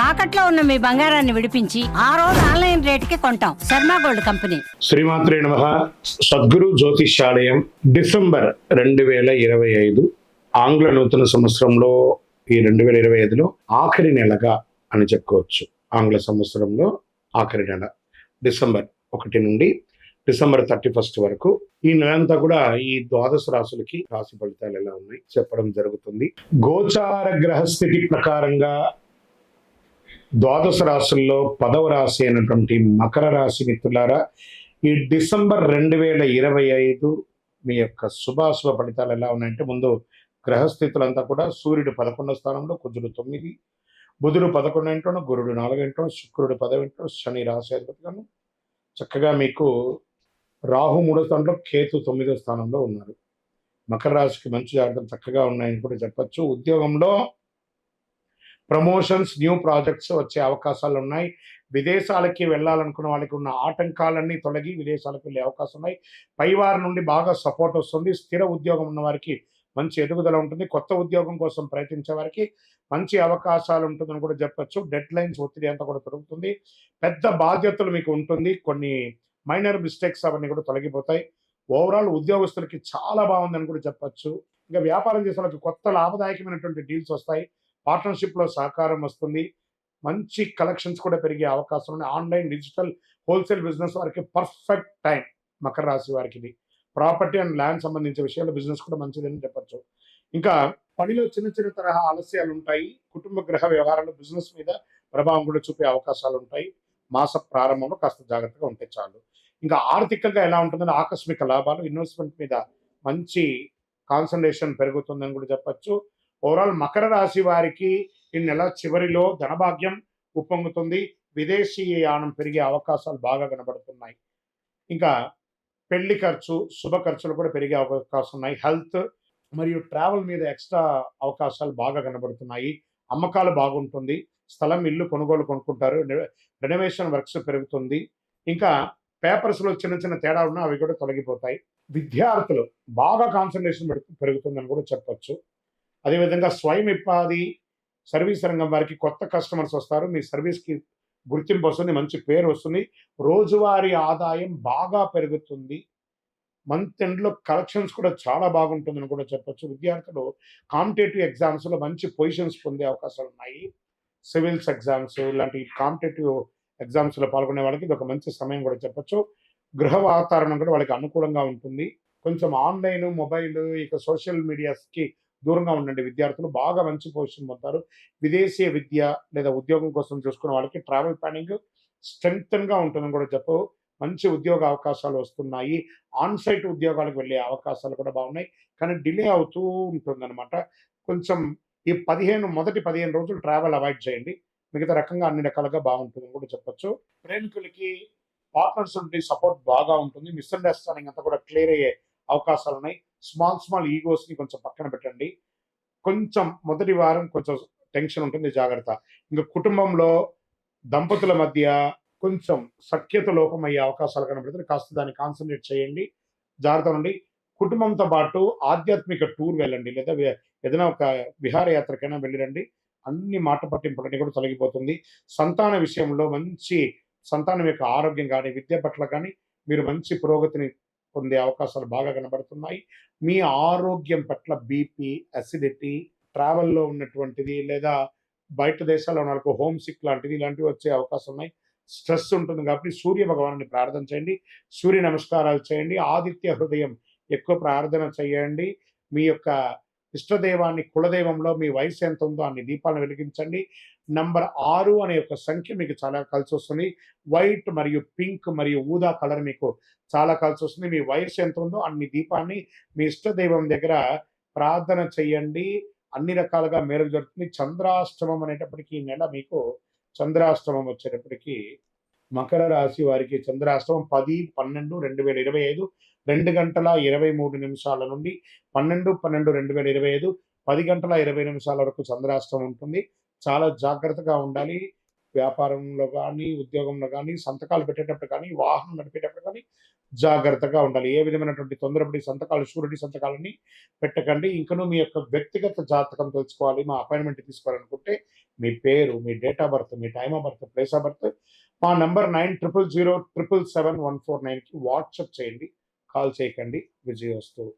తాకట్లో ఉన్న మీ బంగారాన్ని విడిపించి ఆ రోజు ఆన్లైన్ రేటుకి కొంటాం. Sharma gold company. శ్రీమాత్రే నమః. సద్గురు జ్యోతిష్యాలయం డిసెంబర్ 2025 ఆంగ్ల నూతన సంవత్సరంలో ఈ 2025లో ఆఖరి నెలగా అని చెప్పుకోవచ్చు. ఆంగ్ల సంవత్సరంలో ఆఖరి నెల డిసెంబర్ 1 నుండి డిసెంబర్ 31 వరకు ఈ నెలంతా కూడా ఈ ద్వాదశ రాశులకి రాశి ఫలితాలు ఎలా ఉన్నాయి చెప్పడం జరుగుతుంది. గోచార గ్రహస్థితి ప్రకారంగా ద్వాదశ రాశుల్లో 10వ రాశి అయినటువంటి మకర రాశి మిత్రులారా, ఈ డిసెంబర్ 2025 మీ యొక్క శుభాశుభ ఫలితాలు ఎలా ఉన్నాయంటే, ముందు గ్రహస్థితులంతా కూడా సూర్యుడు 11వ స్థానంలో, కుజుడు 9, బుధుడు 11 ఇంట్లోను, గురుడు 4 ఇంట్లో, శుక్రుడు 10 ఇంట్లో, శని రాశి అధిపతిగాను చక్కగా మీకు రాహు 3వ స్థానంలో, కేతు 9వ స్థానంలో ఉన్నారు. మకర రాశికి మంచి జాగ్రత్తలు చక్కగా ఉన్నాయని కూడా చెప్పచ్చు. ఉద్యోగంలో ప్రమోషన్స్, న్యూ ప్రాజెక్ట్స్ వచ్చే అవకాశాలు ఉన్నాయి. విదేశాలకి వెళ్ళాలనుకున్న వాళ్ళకి ఉన్న ఆటంకాలన్నీ తొలగి విదేశాలకు వెళ్ళే అవకాశం ఉన్నాయి. పైవారి నుండి బాగా సపోర్ట్ వస్తుంది. స్థిర ఉద్యోగం ఉన్న వారికి మంచి ఎదుగుదల ఉంటుంది. కొత్త ఉద్యోగం కోసం ప్రయత్నించే వారికి మంచి అవకాశాలు ఉంటుందని కూడా చెప్పచ్చు. డెడ్ లైన్స్ ఒత్తిడి అంతా కూడా తొలగుతుంది. పెద్ద బాధ్యతలు మీకు ఉంటుంది. కొన్ని మైనర్ మిస్టేక్స్ అవన్నీ కూడా తొలగిపోతాయి. ఓవరాల్ ఉద్యోగస్తులకి చాలా బాగుందని కూడా చెప్పచ్చు. ఇంకా వ్యాపారం చేసే వాళ్ళకి కొత్త లాభదాయకమైనటువంటి డీల్స్ వస్తాయి. పార్ట్నర్షిప్లో సహకారం వస్తుంది. మంచి కలెక్షన్స్ కూడా పెరిగే అవకాశం ఉంది. ఆన్లైన్, డిజిటల్, హోల్సేల్ బిజినెస్ వారికి పర్ఫెక్ట్ టైం. మకర రాశి వారికి ఇది ప్రాపర్టీ అండ్ ల్యాండ్ సంబంధించిన విషయాల్లో బిజినెస్ కూడా మంచిదని చెప్పచ్చు. ఇంకా పనిలో చిన్న చిన్న తరహా ఆలస్యాలు ఉంటాయి. కుటుంబ గ్రహ వ్యవహారాలు బిజినెస్ మీద ప్రభావం కూడా చూపే అవకాశాలు ఉంటాయి. మాస ప్రారంభంలో కాస్త జాగ్రత్తగా ఉంటే చాలు. ఇంకా ఆర్థికంగా ఎలా ఉంటుందని ఆకస్మిక లాభాలు, ఇన్వెస్ట్మెంట్ మీద మంచి కాన్సన్ట్రేషన్ పెరుగుతుందని కూడా చెప్పచ్చు. ఓవరాల్ మకర రాశి వారికి ఈ నెల చివరిలో ధనభాగ్యం ఉప్పొంగుతుంది. విదేశీ యానం పెరిగే అవకాశాలు బాగా కనబడుతున్నాయి. ఇంకా పెళ్లి ఖర్చు, శుభ ఖర్చులు కూడా పెరిగే అవకాశం ఉన్నాయి. హెల్త్ మరియు ట్రావెల్ మీద ఎక్స్ట్రా అవకాశాలు బాగా కనబడుతున్నాయి. అమ్మకాలు బాగుంటుంది. స్థలం, ఇల్లు కొనుక్కుంటారు. రెనోవేషన్ వర్క్స్ పెరుగుతుంది. ఇంకా పేపర్స్లో చిన్న చిన్న తేడా ఉన్నా అవి కూడా తొలగిపోతాయి. విద్యార్థులు బాగా కాన్సన్ట్రేషన్ పెరుగుతుందని కూడా చెప్పచ్చు. అదేవిధంగా స్వయం ఉపాధి, సర్వీస్ రంగం వారికి కొత్త కస్టమర్స్ వస్తారు. మీ సర్వీస్కి గుర్తింపు వస్తుంది, మంచి పేరు వస్తుంది. రోజువారీ ఆదాయం బాగా పెరుగుతుంది. మంత్ ఎండ్లో కలెక్షన్స్ కూడా చాలా బాగుంటుందని కూడా చెప్పచ్చు. విద్యార్థులు కాంపిటేటివ్ ఎగ్జామ్స్లో మంచి పొజిషన్స్ పొందే అవకాశాలు ఉన్నాయి. సివిల్స్ ఎగ్జామ్స్ ఇలాంటి కాంపిటేటివ్ ఎగ్జామ్స్లో పాల్గొనే వాళ్ళకి ఇది ఒక మంచి సమయం కూడా చెప్పచ్చు. గృహ వాతావరణం కూడా వాళ్ళకి అనుకూలంగా ఉంటుంది. కొంచెం ఆన్లైన్, మొబైల్, ఇక సోషల్ మీడియాస్కి దూరంగా ఉండండి. విద్యార్థులు బాగా మంచి పొజిషన్ పొందుతారు. విదేశీ విద్య లేదా ఉద్యోగం కోసం చూసుకున్న వాళ్ళకి ట్రావెల్ ప్లానింగ్ స్ట్రెంగ్తన్గా ఉంటుందని కూడా చెప్పు. మంచి ఉద్యోగ అవకాశాలు వస్తున్నాయి. ఆన్సైట్ ఉద్యోగాలకు వెళ్ళే అవకాశాలు కూడా బాగున్నాయి. కానీ డిలే అవుతూ ఉంటుందన్నమాట. కొంచెం ఈ మొదటి 15 రోజులు ట్రావెల్ అవాయిడ్ చేయండి. మిగతా రకంగా అన్ని రకాలుగా బాగుంటుందని కూడా చెప్పచ్చు. ప్రేమికులకి పార్ట్నర్స్ నుండి సపోర్ట్ బాగా ఉంటుంది. మిస్అండర్స్టాండింగ్ అంతా కూడా క్లియర్ అయ్యే అవకాశాలు ఉన్నాయి. స్మాల్ ఈగోస్ని కొంచెం పక్కన పెట్టండి. కొంచెం మొదటి వారం కొంచెం టెన్షన్ ఉంటుంది, జాగ్రత్త. ఇంకా కుటుంబంలో దంపతుల మధ్య కొంచెం సఖ్యత లోపం అయ్యే అవకాశాలు కనబడుతుంది. కాస్త దాన్ని కాన్సన్ట్రేట్ చేయండి, జాగ్రత్త ఉండి. కుటుంబంతో పాటు ఆధ్యాత్మిక టూర్ వెళ్ళండి, లేదా ఏదైనా ఒక విహారయాత్రకైనా వెళ్ళిరండి. అన్ని మాట పట్టింపులన్నీ కూడా తొలగిపోతుంది. సంతాన విషయంలో మంచి సంతానం యొక్క ఆరోగ్యం కానీ, విద్య పట్ల కానీ మీరు మంచి పురోగతిని పొందే అవకాశాలు బాగా కనబడుతున్నాయి. మీ ఆరోగ్యం పట్ల బీపీ, అసిడిటీ, ట్రావెల్లో ఉన్నటువంటిది, లేదా బయట దేశాల్లో ఉన్న వాళ్ళకు హోమ్ సిక్ లాంటిది ఇలాంటివి వచ్చే అవకాశం ఉన్నాయి. స్ట్రెస్ ఉంటుంది కాబట్టి సూర్య భగవాన్ని ప్రార్థన చేయండి. సూర్య నమస్కారాలు చేయండి. ఆదిత్య హృదయం ఎక్కువ ప్రార్థన చేయండి. మీ యొక్క ఇష్టదైవాన్ని, కులదైవంలో మీ వయసు ఎంత ఉందో అన్ని దీపాలను వెలిగించండి. నంబర్ 6 అనే ఒక సంఖ్య మీకు చాలా కలిసి వస్తుంది. వైట్ మరియు పింక్ మరియు ఊదా కలర్ మీకు చాలా కలిసి వస్తుంది. మీ వయసు ఎంత ఉందో అన్ని దీపాన్ని మీ ఇష్టదైవం దగ్గర ప్రార్థన చేయండి. అన్ని రకాలుగా మేలు జరుగుతుంది. చంద్రాష్టమం అనేటప్పటికీ ఈ నెల మీకు చంద్రాష్టమం వచ్చేటప్పటికి మకర రాశి వారికి చంద్రాష్టమం 10-12-2025 2:23 నుండి 12-12-2025 10:20 వరకు చంద్రాష్టమం ఉంటుంది. చాలా జాగ్రత్తగా ఉండాలి. వ్యాపారంలో గానీ, ఉద్యోగంలో గానీ, సంతకాలు పెట్టేటప్పుడు కానీ, వాహనం నడిపేటప్పుడు కానీ జాగ్రత్తగా ఉండాలి. ఏ విధమైనటువంటి తొందరపడి సంతకాలు, షూరిటీ సంతకాలన్నీ పెట్టకండి. ఇంకనూ మీ యొక్క వ్యక్తిగత జాతకం తెలుసుకోవాలి, మా అపాయింట్‌మెంట్ తీసుకోవాలనుకుంటే మీ పేరు, మీ డేట్ ఆఫ్ బర్త్, మీ time of birth, place of birth మా నంబర్ 9000 777 149కి వాట్సాప్ చేయండి. కాల్ చేయకండి. విజయోస్తు.